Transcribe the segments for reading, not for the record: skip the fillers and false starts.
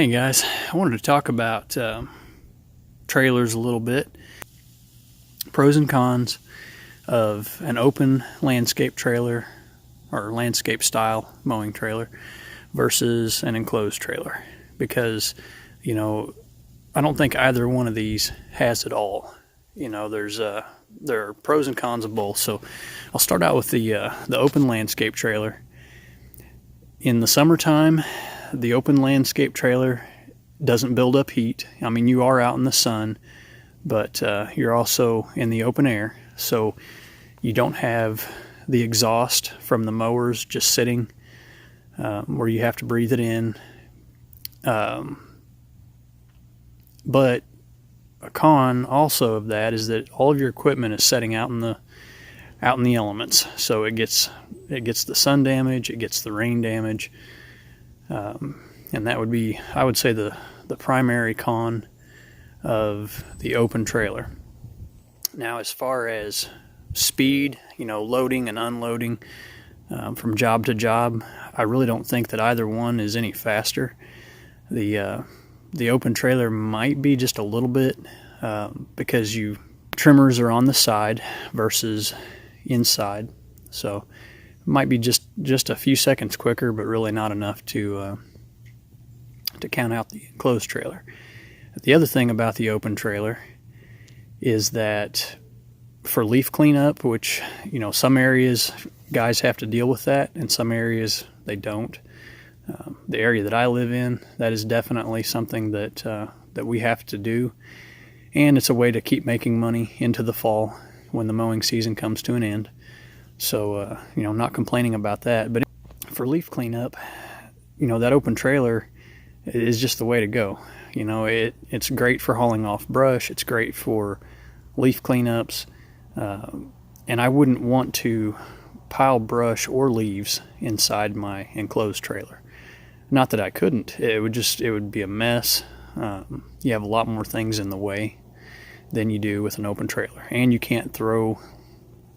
Hey guys, I wanted to talk about trailers a little bit. Pros and cons of an open landscape trailer or landscape style mowing trailer versus an enclosed trailer. Because, I don't think either one of these has it all. There are pros and cons of both. So I'll start out with the open landscape trailer. In the summertime, the open landscape trailer doesn't build up heat. I mean, you are out in the sun, but you're also in the open air, so you don't have the exhaust from the mowers just sitting where you have to breathe it in. But a con also of that is that all of your equipment is setting out in the elements, so it gets the sun damage, it gets the rain damage. And that would be, I would say, the primary con of the open trailer. Now, as far as speed, loading and unloading from job to job, I really don't think that either one is any faster. The open trailer might be just a little bit because trimmers are on the side versus inside, so it might be just a few seconds quicker, but really not enough to count out the enclosed trailer. The other thing about the open trailer is that for leaf cleanup, which some areas guys have to deal with that, and some areas they don't. The area that I live in, that is definitely something that we have to do, and it's a way to keep making money into the fall when the mowing season comes to an end. So I'm not complaining about that. But for leaf cleanup, that open trailer is just the way to go. It's great for hauling off brush. It's great for leaf cleanups. And I wouldn't want to pile brush or leaves inside my enclosed trailer. Not that I couldn't. It would be a mess. You have a lot more things in the way than you do with an open trailer. And you can't throw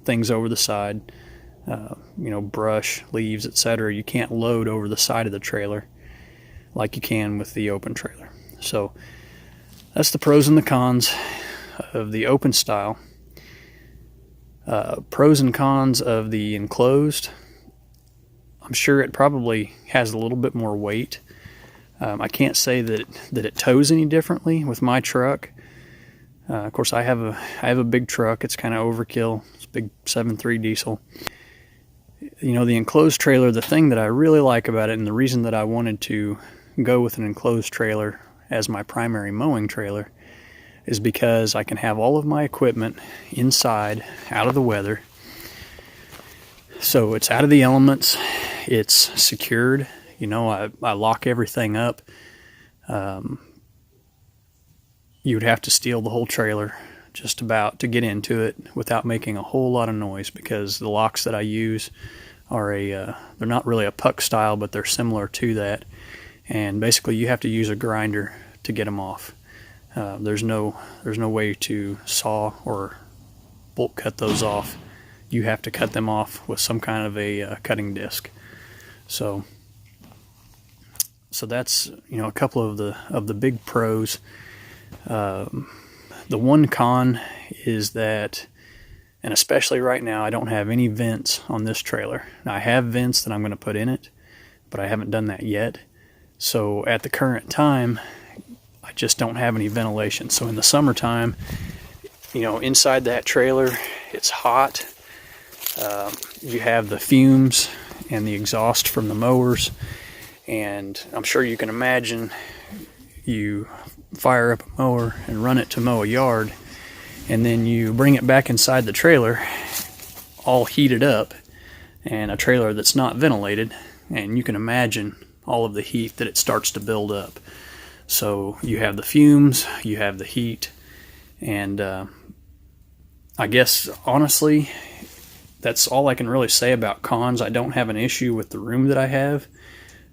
things over the side, brush, leaves, etc. You can't load over the side of the trailer like you can with the open trailer. So that's the pros and the cons of the open style. Pros and cons of the enclosed. I'm sure it probably has a little bit more weight. I can't say that it tows any differently with my truck. Of course, I have a big truck. It's kind of overkill. It's a big 7.3 diesel. The enclosed trailer, the thing that I really like about it, and the reason that I wanted to go with an enclosed trailer as my primary mowing trailer, is because I can have all of my equipment inside, out of the weather. So it's out of the elements. It's secured. I lock everything up. You would have to steal the whole trailer just about to get into it without making a whole lot of noise, because the locks that I use are they're not really a puck style, but they're similar to that. And basically you have to use a grinder to get them off. There's no way to saw or bolt cut those off. You have to cut them off with some kind of a cutting disc. So that's a couple of the big pros. The one con is that, and especially right now, I don't have any vents on this trailer. Now, I have vents that I'm going to put in it, but I haven't done that yet. So at the current time, I just don't have any ventilation. So in the summertime, inside that trailer, it's hot. You have the fumes and the exhaust from the mowers, and I'm sure you can imagine you fire up a mower and run it to mow a yard, and then you bring it back inside the trailer all heated up, and a trailer that's not ventilated, and you can imagine all of the heat that it starts to build up. So you have the fumes, you have the heat, and I guess honestly that's all I can really say about cons. I don't have an issue with the room that I have.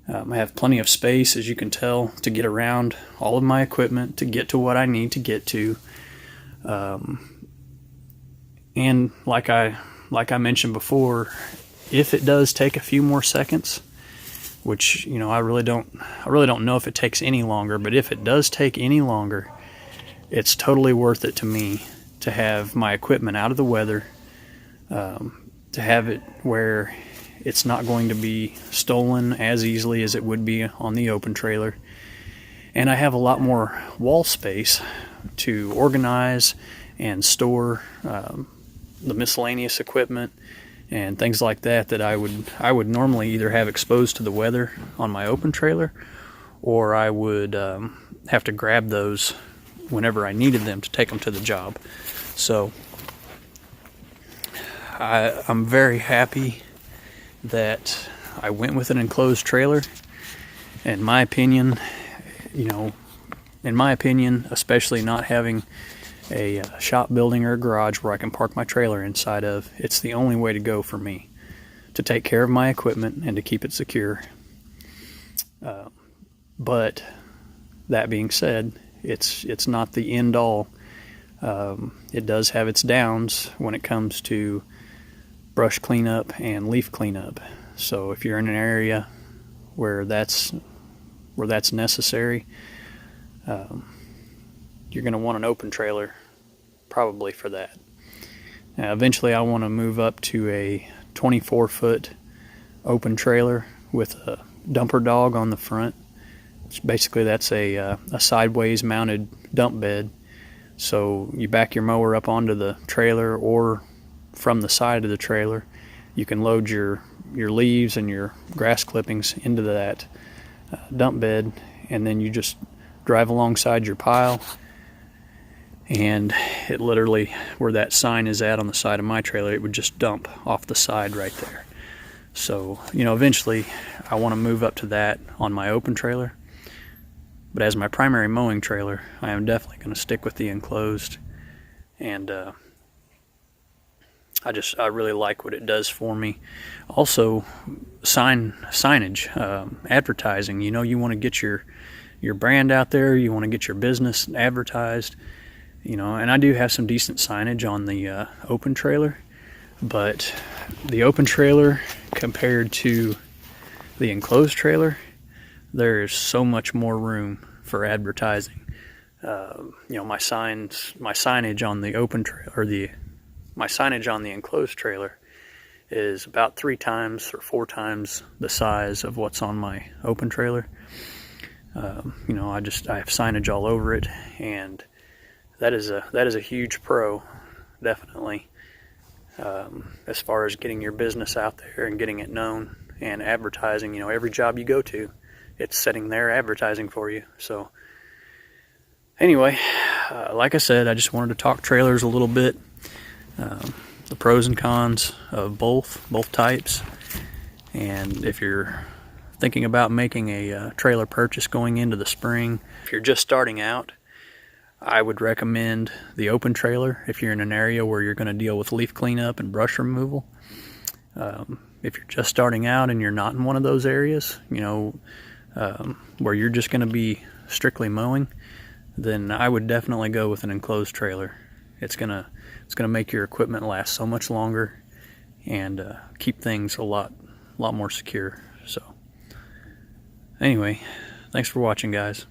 I have plenty of space, as you can tell, to get around all of my equipment, to get to what I need to get to. And like I mentioned before, if it does take a few more seconds, which, you know, I really don't know if it takes any longer, but if it does take any longer, it's totally worth it to me to have my equipment out of the weather, to have it where it's not going to be stolen as easily as it would be on the open trailer. And I have a lot more wall space to organize and store the miscellaneous equipment and things like that I would normally either have exposed to the weather on my open trailer, or I would have to grab those whenever I needed them to take them to the job. So I'm very happy that I went with an enclosed trailer. In my opinion, especially not having a shop building or a garage where I can park my trailer inside of, it's the only way to go for me to take care of my equipment and to keep it secure. But that being said, it's not the end all. It does have its downs when it comes to brush cleanup and leaf cleanup. So if you're in an area where that's necessary, you're going to want an open trailer probably for that. Eventually I want to move up to a 24-foot open trailer with a dumper dog on the front. Basically that's a sideways mounted dump bed. So you back your mower up onto the trailer, or from the side of the trailer you can load your leaves and your grass clippings into that dump bed, and then you just drive alongside your pile, and it literally, where that sign is at on the side of my trailer, it would just dump off the side right there. So, you know, eventually I want to move up to that on my open trailer, but as my primary mowing trailer, I am definitely going to stick with the enclosed. And I really like what it does for me. Also, signage, advertising. You know, you want to get your brand out there. You want to get your business advertised. You know, and I do have some decent signage on the open trailer, but the open trailer compared to the enclosed trailer, there is so much more room for advertising. You know, my signage on the open trailer, or my signage on the enclosed trailer, is about 3 times or 4 times the size of what's on my open trailer. You know, I have signage all over it, and that is a huge pro, definitely, as far as getting your business out there and getting it known and advertising. You know, every job you go to, it's sitting there advertising for you. So anyway, like I said, I just wanted to talk trailers a little bit, the pros and cons of both types. And if you're thinking about making a trailer purchase going into the spring, if you're just starting out, I would recommend the open trailer if you're in an area where you're going to deal with leaf cleanup and brush removal. If you're just starting out and you're not in one of those areas, you know, where you're just going to be strictly mowing, then I would definitely go with an enclosed trailer. It's gonna make your equipment last so much longer and keep things a lot more secure. So anyway, thanks for watching, guys.